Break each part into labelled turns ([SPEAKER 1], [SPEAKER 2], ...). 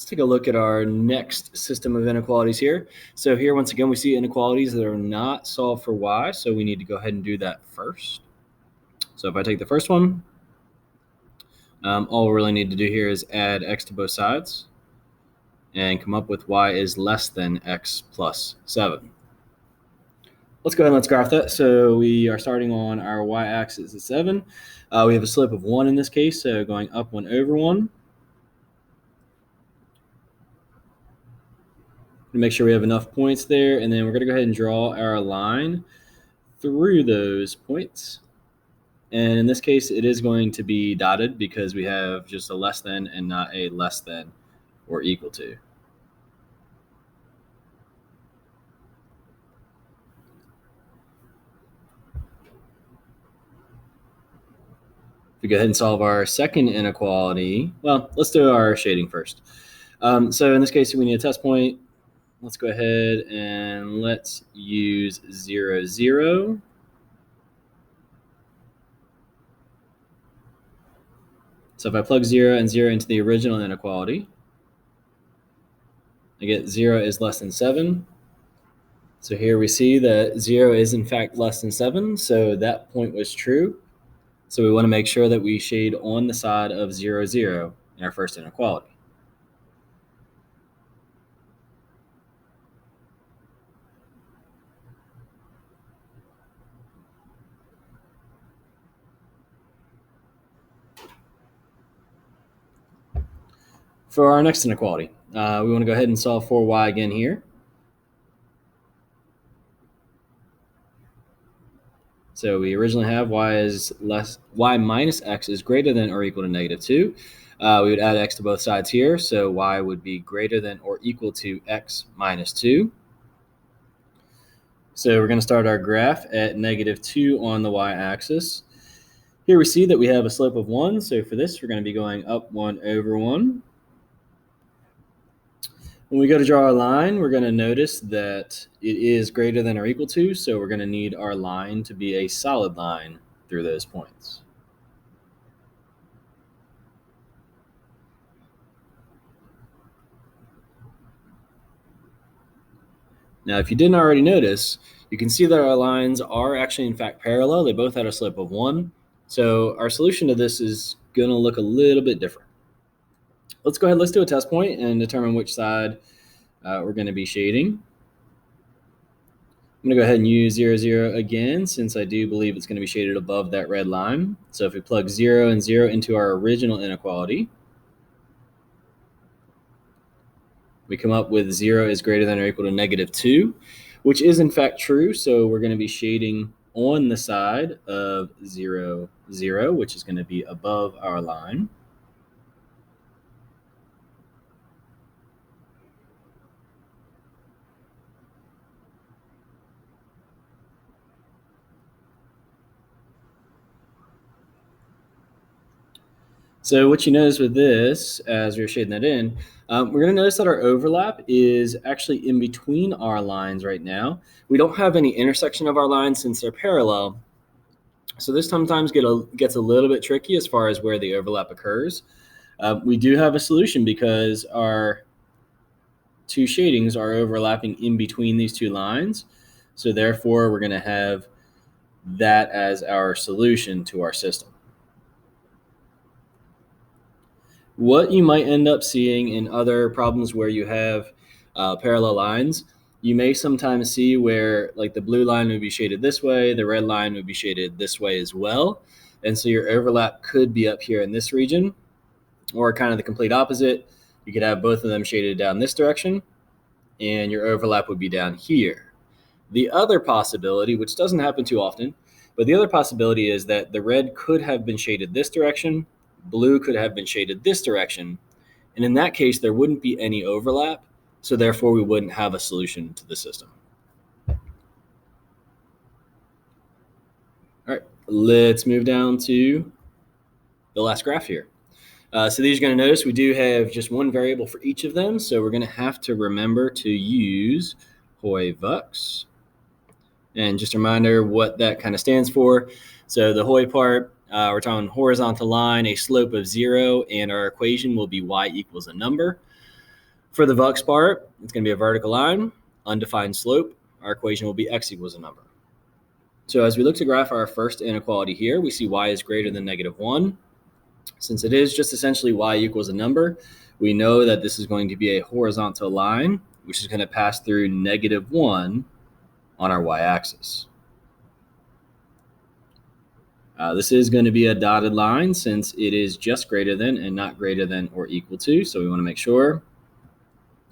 [SPEAKER 1] Let's take a look at our next system of inequalities here. So here, once again, we see inequalities that are not solved for y, so we need to go ahead and do that first. So if I take the first one, all we really need to do here is add x to both sides and come up with y is less than x plus 7. Let's go ahead and let's graph that. So we are starting on our y-axis at 7. We have a slope of 1 in this case, so going up 1 over 1. To make sure we have enough points there, and then we're going to go ahead and draw our line through those points. And in this case, it is going to be dotted because we have just a less than and not a less than or equal to. If we go ahead and solve our second inequality, well, let's do our shading first. So in this case, we need a test point. Let's go ahead and let's use 0, 0. So if I plug 0 and 0 into the original inequality, I get 0 is less than 7. So here we see that 0 is in fact less than 7, so that point was true. So we want to make sure that we shade on the side of 0, 0 in our first inequality. For our next inequality, we want to go ahead and solve for y again here. So we originally have y minus x is greater than or equal to -2. We would add x to both sides here, so y would be greater than or equal to x minus 2. So we're going to start our graph at -2 on the y-axis. Here we see that we have a slope of 1, so for this we're going to be going up 1 over 1. When we go to draw our line, we're going to notice that it is greater than or equal to, so we're going to need our line to be a solid line through those points. Now, if you didn't already notice, you can see that our lines are actually in fact parallel. They both had a slope of 1. So our solution to this is going to look a little bit different. Let's go ahead, let's do a test point and determine which side we're going to be shading. I'm going to go ahead and use 0, 0 again, since I do believe it's going to be shaded above that red line. So if we plug 0 and 0 into our original inequality, we come up with 0 is greater than or equal to -2, which is in fact true. So we're going to be shading on the side of 0, 0, which is going to be above our line. So what you notice with this, as we're shading that in, we're going to notice that our overlap is actually in between our lines right now. We don't have any intersection of our lines since they're parallel. So this sometimes gets a little bit tricky as far as where the overlap occurs. We do have a solution because our two shadings are overlapping in between these two lines. So therefore, we're going to have that as our solution to our system. What you might end up seeing in other problems where you have parallel lines, you may sometimes see where like the blue line would be shaded this way, the red line would be shaded this way as well. And so your overlap could be up here in this region, or kind of the complete opposite. You could have both of them shaded down this direction, and your overlap would be down here. The other possibility, which doesn't happen too often, but the other possibility is that the red could have been shaded this direction, blue could have been shaded this direction, and in that case, there wouldn't be any overlap, so therefore we wouldn't have a solution to the system. All right, let's move down to the last graph here. So these are going to notice we do have just one variable for each of them, so we're going to have to remember to use Hoy-Vux. And just a reminder what that kind of stands for. So the Hoy part, we're talking horizontal line, a slope of 0, and our equation will be y equals a number. For the Vux part, it's going to be a vertical line, undefined slope. Our equation will be x equals a number. So as we look to graph our first inequality here, we see y is greater than -1. Since it is just essentially y equals a number, we know that this is going to be a horizontal line, which is going to pass through -1 on our y-axis. This is going to be a dotted line since it is just greater than and not greater than or equal to. So we want to make sure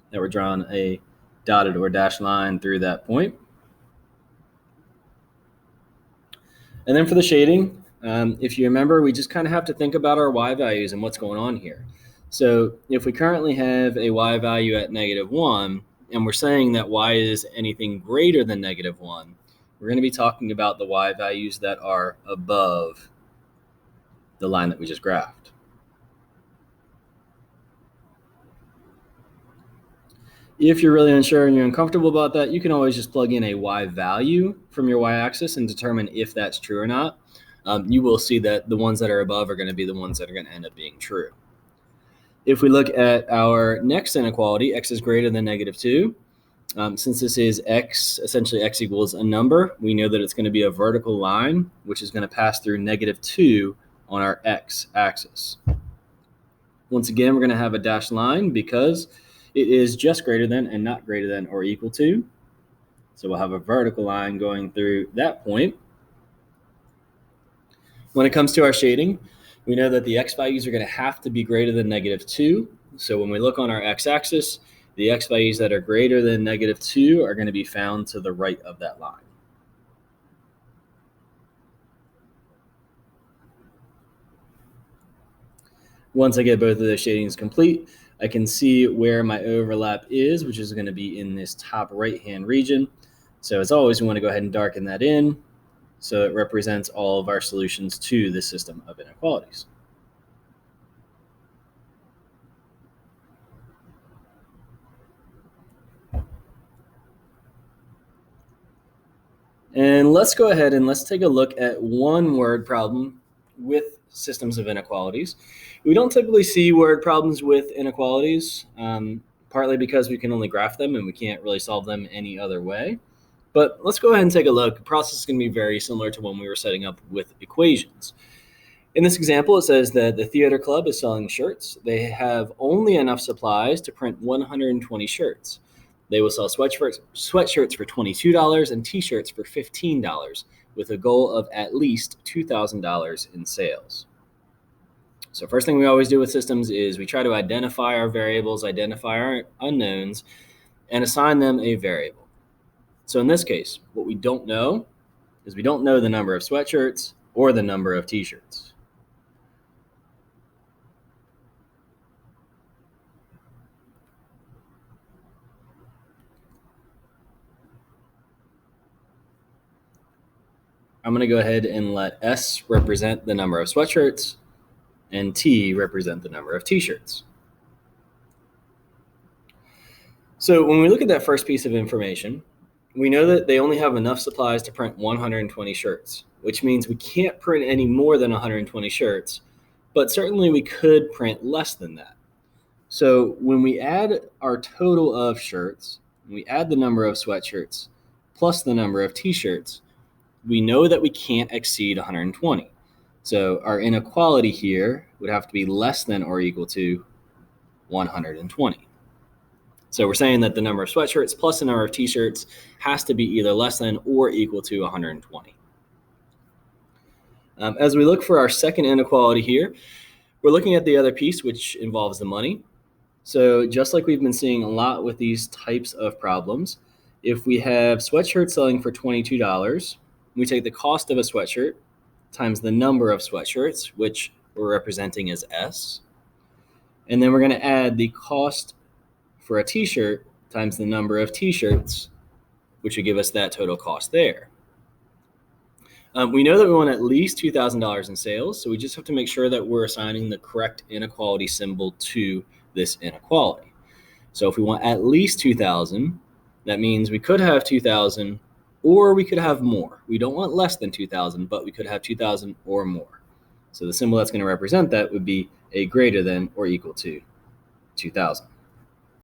[SPEAKER 1] that we're drawing a dotted or dashed line through that point. And then for the shading, if you remember, we just kind of have to think about our y values and what's going on here. So if we currently have a y value at -1, and we're saying that y is anything greater than -1, we're going to be talking about the y values that are above the line that we just graphed. If you're really unsure and you're uncomfortable about that, you can always just plug in a y value from your y-axis and determine if that's true or not. You will see that the ones that are above are going to be the ones that are going to end up being true. If we look at our next inequality, x is greater than -2. Since this is x, essentially x equals a number, we know that it's going to be a vertical line, which is going to pass through -2 on our x-axis. Once again, we're going to have a dashed line because it is just greater than and not greater than or equal to. So we'll have a vertical line going through that point. When it comes to our shading, we know that the x values are going to have to be greater than -2. So when we look on our x-axis, the x values that are greater than -2 are going to be found to the right of that line. Once I get both of those shadings complete, I can see where my overlap is, which is going to be in this top right-hand region. So as always, we want to go ahead and darken that in so it represents all of our solutions to the system of inequalities. And let's go ahead and let's take a look at one word problem with systems of inequalities. We don't typically see word problems with inequalities, partly because we can only graph them and we can't really solve them any other way. But let's go ahead and take a look. The process is going to be very similar to when we were setting up with equations. In this example, it says that the theater club is selling shirts. They have only enough supplies to print 120 shirts. They will sell sweatshirts for $22 and t-shirts for $15 with a goal of at least $2,000 in sales. So first thing we always do with systems is we try to identify our variables, identify our unknowns, and assign them a variable. So in this case, what we don't know is we don't know the number of sweatshirts or the number of t-shirts. I'm going to go ahead and let S represent the number of sweatshirts and T represent the number of t-shirts. So when we look at that first piece of information, we know that they only have enough supplies to print 120 shirts, which means we can't print any more than 120 shirts, but certainly we could print less than that. So when we add our total of shirts, we add the number of sweatshirts plus the number of t-shirts, we know that we can't exceed 120. So our inequality here would have to be less than or equal to 120. So we're saying that the number of sweatshirts plus the number of t-shirts has to be either less than or equal to 120. As we look for our second inequality here, we're looking at the other piece, which involves the money. So just like we've been seeing a lot with these types of problems, if we have sweatshirts selling for $22, we take the cost of a sweatshirt times the number of sweatshirts, which we're representing as S. And then we're going to add the cost for a t-shirt times the number of t-shirts, which would give us that total cost there. We know that we want at least $2,000 in sales, so we just have to make sure that we're assigning the correct inequality symbol to this inequality. So if we want at least 2,000, that means we could have 2,000 or we could have more. We don't want less than 2,000, but we could have 2,000 or more. So the symbol that's going to represent that would be a greater than or equal to 2,000.